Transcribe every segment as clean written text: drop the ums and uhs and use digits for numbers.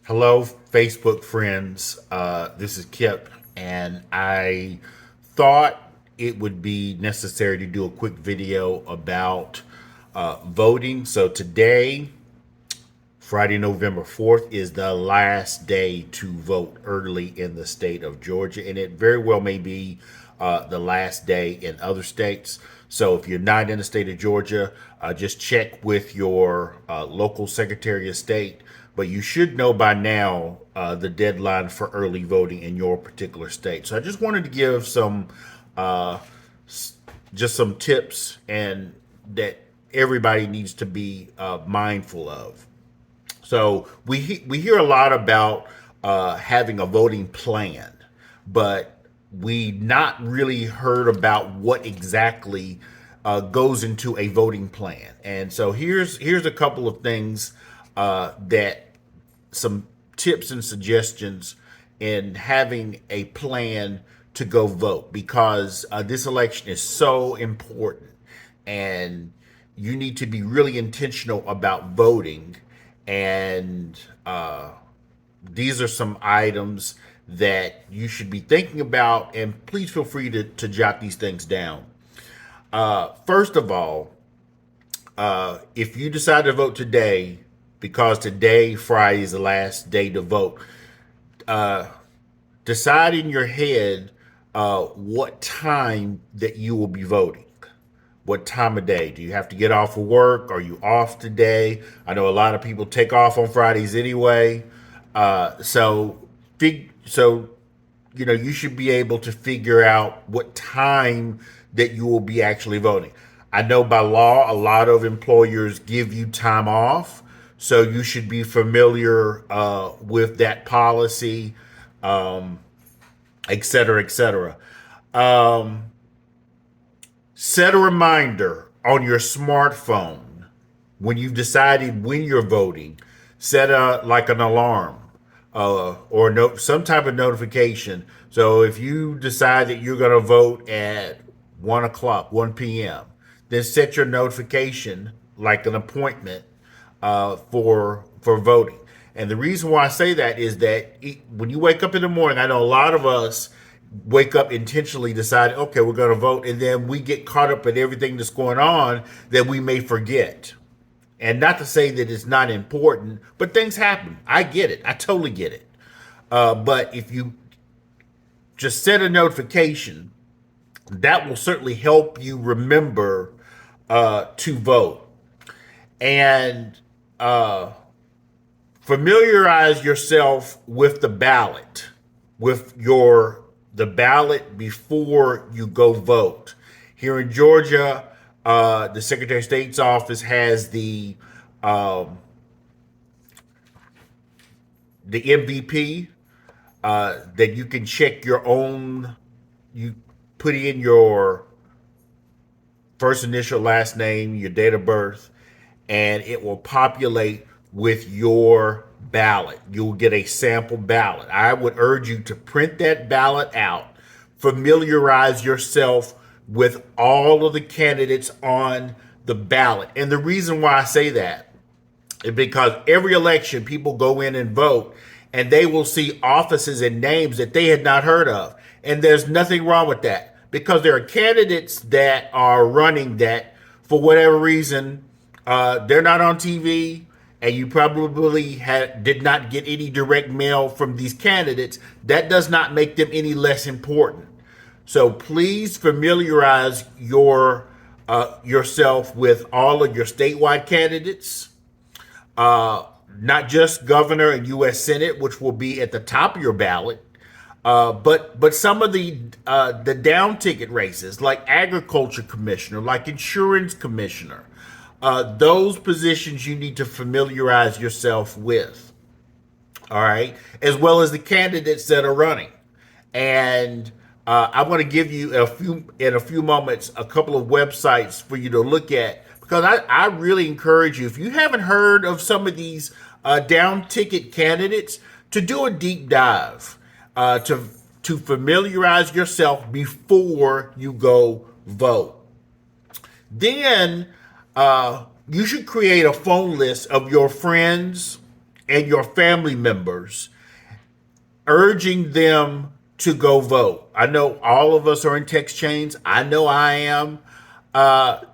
Hello, Facebook friends. This is Kip, and I thought it would be necessary to do a quick video about voting. So today, Friday, November 4th, is the last day to vote early in the state of Georgia, and it very well may be the last day in other states. So if you're not in the state of Georgia, just check with your local Secretary of State. But you should know by now the deadline for early voting in your particular state. So I just wanted to give uh, just some tips and that everybody needs to be mindful of. So we hear a lot about having a voting plan, but we not really heard about what exactly goes into a voting plan. And so here's a couple of things that some tips and suggestions in having a plan to go vote because this election is so important and you need to be really intentional about voting. And these are some items that you should be thinking about, and please feel free to jot these things down. First of all, if you decide to vote today, because today, Friday, is the last day to vote, decide in your head what time that you will be voting. What time of day? Do you have to get off of work? Are you off today? I know a lot of people take off on Fridays anyway. So you should be able to figure out what time that you will be actually voting. I know by law, a lot of employers give you time off, so you should be familiar with that policy, et cetera, et cetera. Set a reminder on your smartphone when you've decided when you're voting. Set like an alarm or some type of notification. So if you decide that you're going to vote at 1 o'clock, 1 p.m., then set your notification like an appointment for voting. And the reason why I say that is that when you wake up in the morning, I know a lot of us wake up intentionally deciding, okay, we're going to vote, and then we get caught up in everything that's going on that we may forget. And not to say that it's not important, but things happen. I get it. I totally get it. But if you just set a notification, that will certainly help you remember to vote. And familiarize yourself with the ballot, the ballot before you go vote. Here in Georgia, the Secretary of State's office has the MVP that you can check your own. You put in your first initial, last name, your date of birth, and it will populate with your ballot. You'll get a sample ballot. I would urge you to print that ballot out, familiarize yourself with all of the candidates on the ballot. And the reason why I say that is because every election people go in and vote and they will see offices and names that they had not heard of. And there's nothing wrong with that because there are candidates that are running that for whatever reason, they're not on TV, and you probably did not get any direct mail from these candidates. That does not make them any less important. So please familiarize yourself with all of your statewide candidates, not just governor and U.S. Senate, which will be at the top of your ballot, but some of the down ticket races, like agriculture commissioner, like insurance commissioner. Those positions you need to familiarize yourself with, all right, as well as the candidates that are running. And I'm going to give you in a few moments a couple of websites for you to look at because I really encourage you, if you haven't heard of some of these down ticket candidates, to do a deep dive to familiarize yourself before you go vote. Then you should create a phone list of your friends and your family members, urging them to go vote. I know all of us are in text chains. I know I am.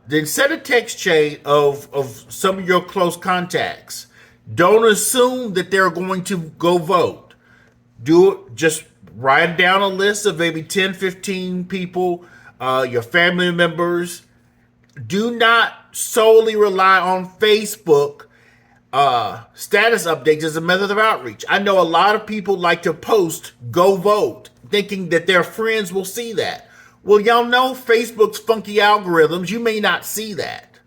Then set a text chain of some of your close contacts. Don't assume that they're going to go vote. Do it, just write down a list of maybe 10, 15 people, your family members. Do not solely rely on Facebook status updates as a method of outreach. I know a lot of people like to post "go vote," thinking that their friends will see that. Well, y'all know Facebook's funky algorithms. You may not see that.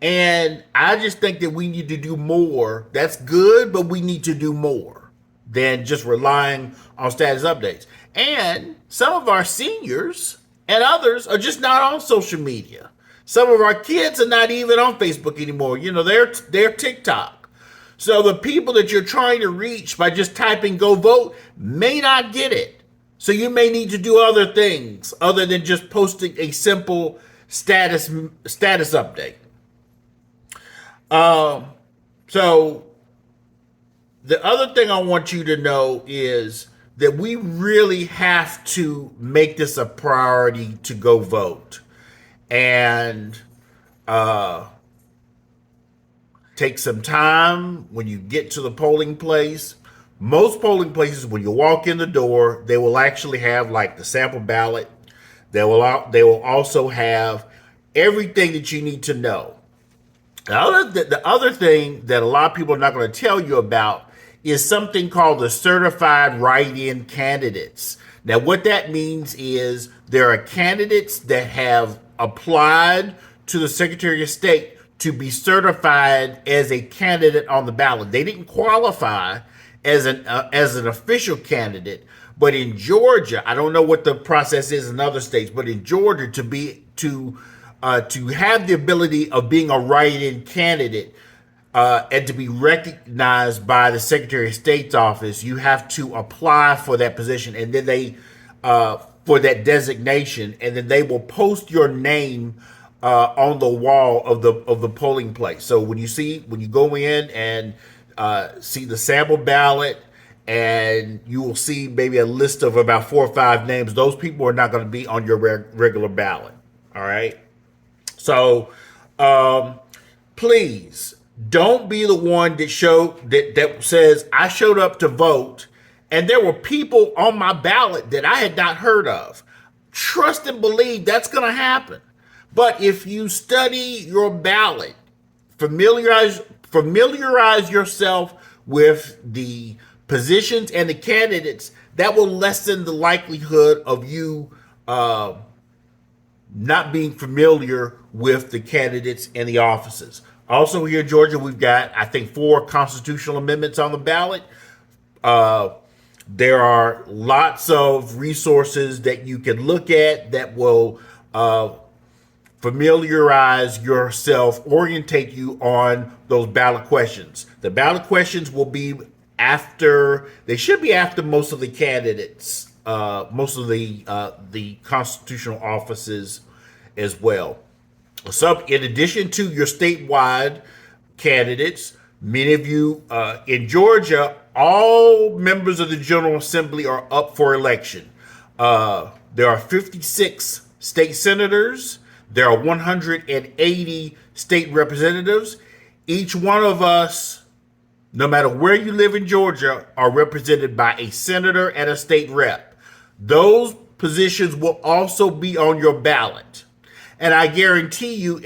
And I just think that we need to do more. That's good, but we need to do more than just relying on status updates. And some of our seniors and others are just not on social media. Some of our kids are not even on Facebook anymore. You know, they're TikTok. So the people that you're trying to reach by just typing "go vote" may not get it. So you may need to do other things other than just posting a simple status update. So the other thing I want you to know is that we really have to make this a priority to go vote. And take some time when you get to the polling place. Most polling places, when you walk in the door, they will actually have like the sample ballot. They will also have everything that you need to know. The other thing that a lot of people are not going to tell you about is something called the certified write-in candidates. Now, what that means is there are candidates that have applied to the Secretary of State to be certified as a candidate on the ballot. They didn't qualify as an official candidate, but in Georgia, I don't know what the process is in other states, but in Georgia, to have the ability of being a write-in candidate and to be recognized by the Secretary of State's office, you have to apply for that position, and then they for that designation, and then they will post your name on the wall of the polling place. So when you go in and see the sample ballot, and you will see maybe a list of about 4 or 5 names, those people are not going to be on your regular ballot. All right. So please don't be the one that says I showed up to vote and there were people on my ballot that I had not heard of. Trust and believe that's going to happen. But if you study your ballot, familiarize yourself with the positions and the candidates, that will lessen the likelihood of you not being familiar with the candidates and the offices. Also here in Georgia, we've got, I think, 4 constitutional amendments on the ballot. There are lots of resources that you can look at that will familiarize yourself, orientate you on those ballot questions. The ballot questions will be they should be after most of the candidates, most of the constitutional offices as well. So in addition to your statewide candidates, many of you in Georgia, all members of the General Assembly are up for election. There are 56 state senators. There are 180 state representatives. Each one of us, no matter where you live in Georgia, are represented by a senator and a state rep. Those positions will also be on your ballot. And I guarantee you,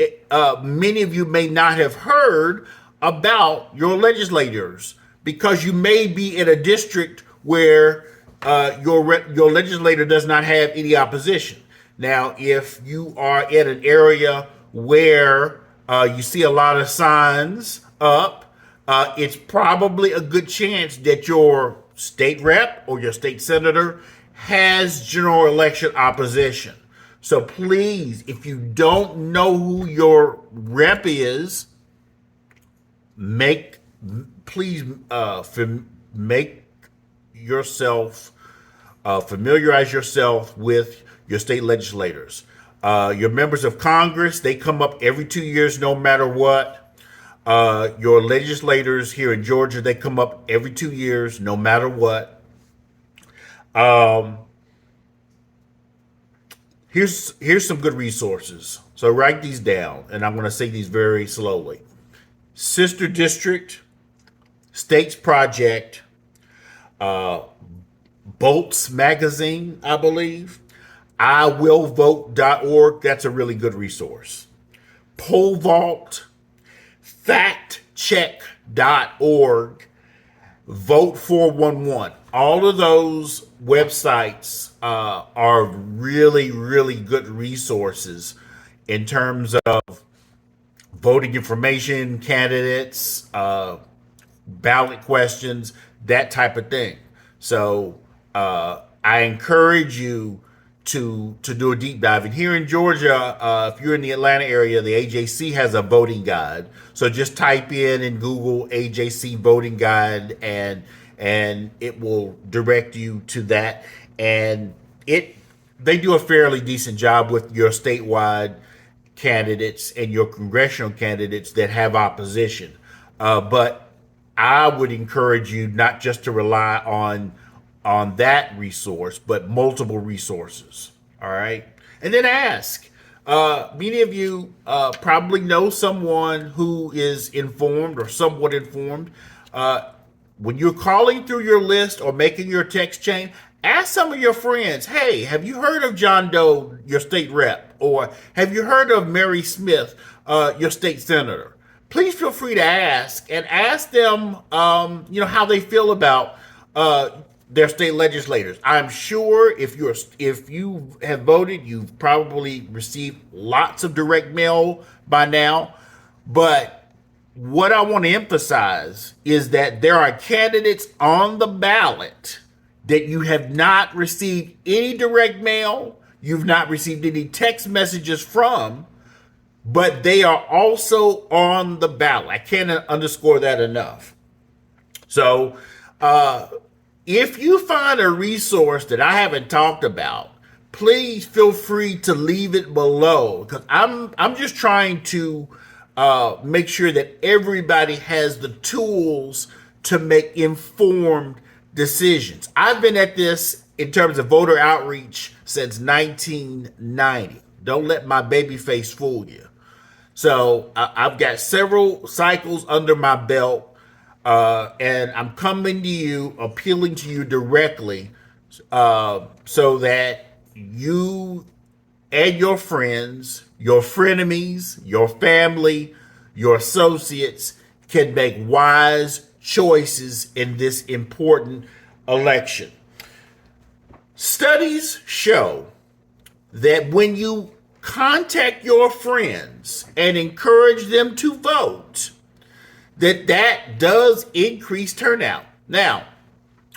many of you may not have heard about your legislators because you may be in a district where your legislator does not have any opposition. Now, if you are in an area where you see a lot of signs up, it's probably a good chance that your state rep or your state senator has general election opposition. So please, if you don't know who your rep is, make yourself familiarize yourself with your state legislators. Your members of Congress, they come up every 2 years no matter what. Your legislators here in Georgia, they come up every 2 years, no matter what. Um, here's some good resources. So write these down, and I'm going to say these very slowly. Sister District, States Project, Bolts Magazine, I believe. IWillVote.org. That's a really good resource. Poll Vault, FactCheck.org, Vote 411. All of those websites are really, really good resources in terms of voting information, candidates, ballot questions, that type of thing. So I encourage you to do a deep dive. And here in Georgia, if you're in the Atlanta area, the AJC has a voting guide. So just type in Google AJC voting guide, and it will direct you to that. And they do a fairly decent job with your statewide candidates and your congressional candidates that have opposition. But I would encourage you not just to rely on that resource, but multiple resources. All right. And then ask. Many of you probably know someone who is informed or somewhat informed. When you're calling through your list or making your text chain, ask some of your friends, hey, have you heard of John Doe, your state rep? Or have you heard of Mary Smith, your state senator? Please feel free to ask, and ask them, how they feel about their state legislators. I'm sure if you have voted, you've probably received lots of direct mail by now. But what I want to emphasize is that there are candidates on the ballot that you have not received any direct mail, you've not received any text messages from, but they are also on the ballot. I can't underscore that enough. So if you find a resource that I haven't talked about, please feel free to leave it below, because I'm just trying to make sure that everybody has the tools to make informed decisions. I've been at this in terms of voter outreach since 1990. Don't let my baby face fool you. So I've got several cycles under my belt, and I'm coming to you, appealing to you directly, so that you and your friends, your frenemies, your family, your associates can make wise choices in this important election. Studies show that when you contact your friends and encourage them to vote, that does increase turnout. Now,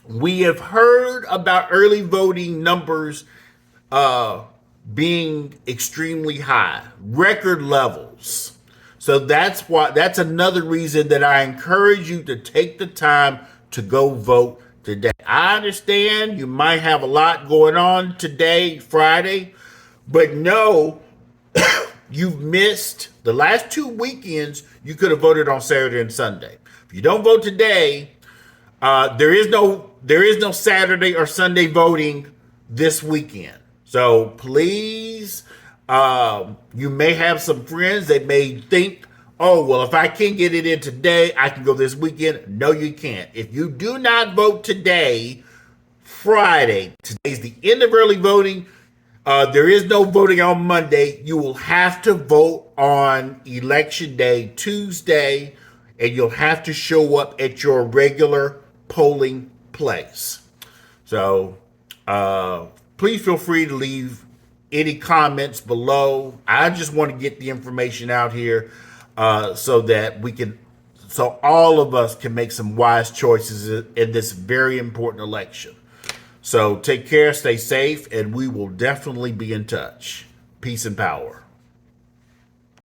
we have heard about early voting numbers being extremely high, record levels. So that's another reason that I encourage you to take the time to go vote today. I understand you might have a lot going on today, Friday, but no, you've missed the last 2 weekends. You could have voted on Saturday and Sunday. If you don't vote today, there is no Saturday or Sunday voting this weekend. So please, you may have some friends that may think, oh, well, if I can't get it in today, I can go this weekend. No, you can't. If you do not vote today, Friday, today's the end of early voting. There is no voting on Monday. You will have to vote on Election Day, Tuesday, and you'll have to show up at your regular polling place. So please feel free to leave any comments below. I just want to get the information out here so all of us can make some wise choices in this very important election. So take care, stay safe, and we will definitely be in touch. Peace and power.